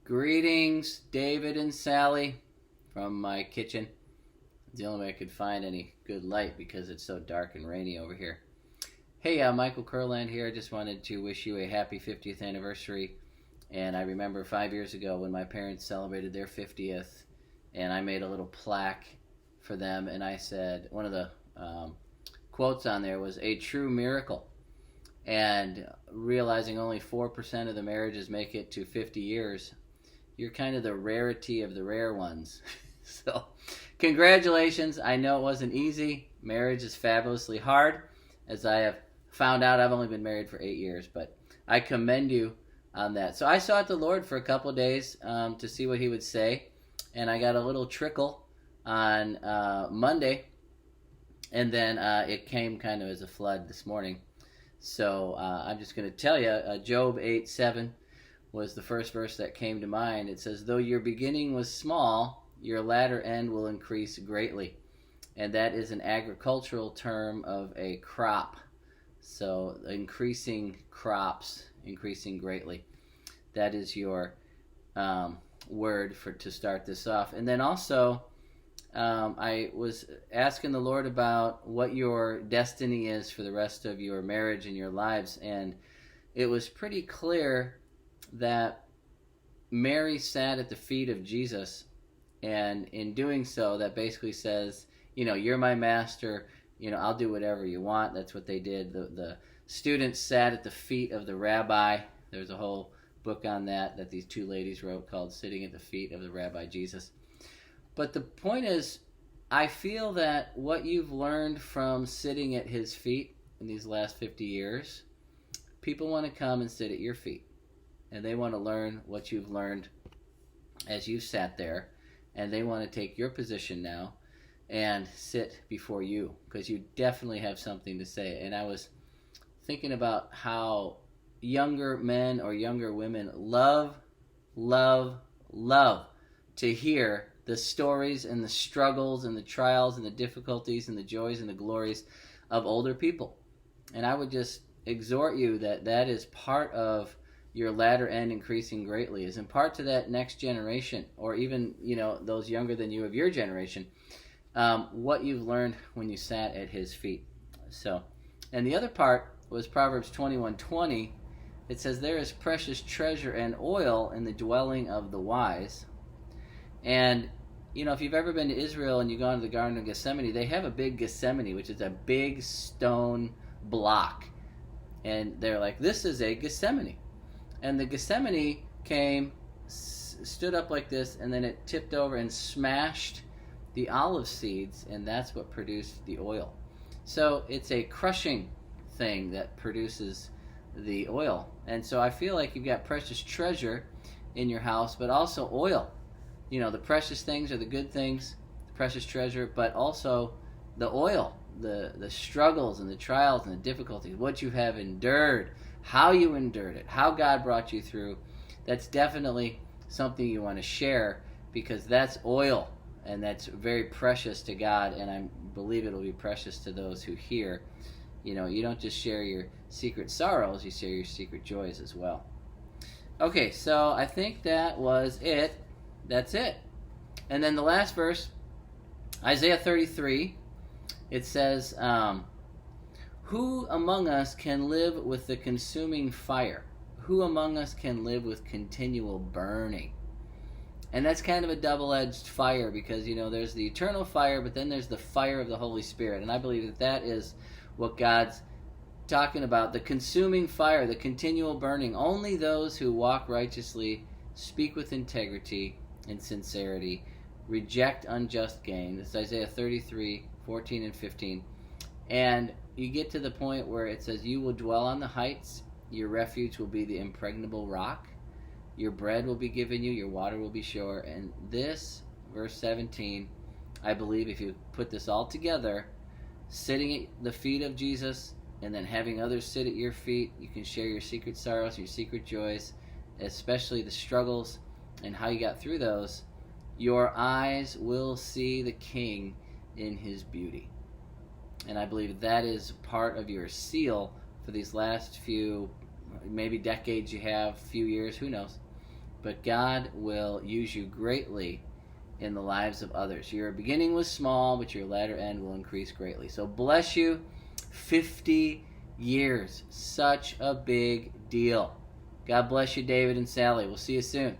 Greetings, David and Sally, from my kitchen. It's the only way I could find any good light because it's so dark and rainy over here. Hey, Michael Kurland here. I just wanted to wish you a happy 50th anniversary. And I remember 5 years ago when my parents celebrated their 50th, and I made a little plaque for them, and I said, one of the quotes on there was, "A true miracle." And realizing only 4% of the marriages make it to 50 years, you're kind of the rarity of the rare ones. So, congratulations. I know it wasn't easy. Marriage is fabulously hard. As I have found out, I've only been married for 8 years, but I commend you on that. So I sought the Lord for a couple of days to see what he would say, and I got a little trickle on Monday, and then it came kind of as a flood this morning. So I'm just going to tell you, Job 8:7 was the first verse that came to mind. It says, "Though your beginning was small, your latter end will increase greatly." And that is an agricultural term of a crop. So increasing crops, increasing greatly. That is your word to start this off. And then also, I was asking the Lord about what your destiny is for the rest of your marriage and your lives. And it was pretty clear that Mary sat at the feet of Jesus, and in doing so, that basically says, you're my master, I'll do whatever you want. That's what they did. The students sat at the feet of the rabbi. There's a whole book on that these two ladies wrote called Sitting at the Feet of the Rabbi Jesus. But the point is, I feel that what you've learned from sitting at his feet in these last 50 years, people want to come and sit at your feet. And they want to learn what you've learned as you sat there. And they want to take your position now and sit before you, because you definitely have something to say. And I was thinking about how younger men or younger women love to hear the stories and the struggles and the trials and the difficulties and the joys and the glories of older people. And I would just exhort you that is part of your latter end increasing greatly, is in part to that next generation, or even those younger than you of your generation, what you've learned when you sat at his feet. So, and the other part was Proverbs 21:20. It says, "There is precious treasure and oil in the dwelling of the wise." And if you've ever been to Israel and you've gone to the Garden of Gethsemane, they have a big Gethsemane, which is a big stone block, and they're like, "This is a Gethsemane." And the Gethsemane came, stood up like this, and then it tipped over and smashed the olive seeds, and that's what produced the oil. So it's a crushing thing that produces the oil. And so I feel like you've got precious treasure in your house, but also oil. The precious things are the good things, the precious treasure, but also the oil, the struggles and the trials and the difficulties, what you have endured, how you endured it, how God brought you through. That's definitely something you want to share, because that's oil, and that's very precious to God, and I believe it'll be precious to those who hear. You don't just share your secret sorrows, you share your secret joys as well. Okay, so I think that was it. That's it. And then the last verse, Isaiah 33, it says, "Who among us can live with the consuming fire? Who among us can live with continual burning?" And that's kind of a double-edged fire, because, there's the eternal fire, but then there's the fire of the Holy Spirit. And I believe that is what God's talking about, the consuming fire, the continual burning. Only those who walk righteously, speak with integrity and sincerity, reject unjust gain. This is Isaiah 33:14 and 15. And you get to the point where it says, "You will dwell on the heights, your refuge will be the impregnable rock, your bread will be given you, your water will be sure." And this, verse 17, I believe if you put this all together, sitting at the feet of Jesus and then having others sit at your feet, you can share your secret sorrows, your secret joys, especially the struggles and how you got through those. Your eyes will see the King in his beauty. And I believe that is part of your seal for these last few, maybe decades you have, few years, who knows. but God will use you greatly in the lives of others. Your beginning was small, but your latter end will increase greatly. So bless you. 50 years. Such a big deal. God bless you, David and Sally. We'll see you soon.